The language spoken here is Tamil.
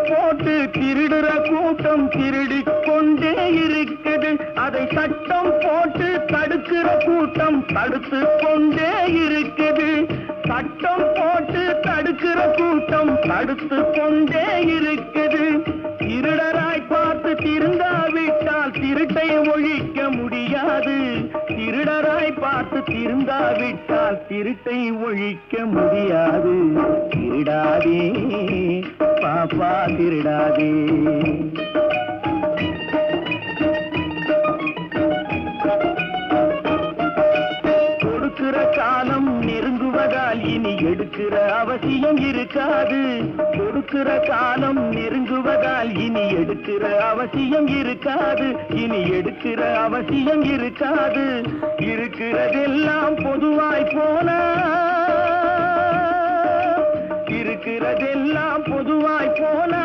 போட்டு திருடுற கூட்டம் திருடிக் கொண்டே இருக்குது. அதை சட்டம் போட்டு தடுக்கிற கூட்டம் தடுத்து கொண்டே இருக்குது. சட்டம் போட்டு தடுக்கிற கூட்டம் தடுத்து கொண்டே இருக்குது. திருடராய் பார்த்து திருந்தாவிட்டால் திருட்டை ஒழிக்க முடியாது. திருடராய் பார்த்து திருந்தாவிட்டால் திருட்டை ஒழிக்க முடியாது. திருடாதே பாப்பா திருடாதே. கொடுக்கிற காலம் நெருங்குவதால் இனி எடுக்கிற அவசியம் இருக்காது. கொடுக்கிற காலம் நெருங்குவதால் இனி எடுக்கிற அவசியம் இருக்காது. இனி எடுக்கிற அவசியம் இருக்காது. இருக்கிறதெல்லாம் பொதுவாய் போன இருக்கிறதெல்லாம் பொதுவாய் போன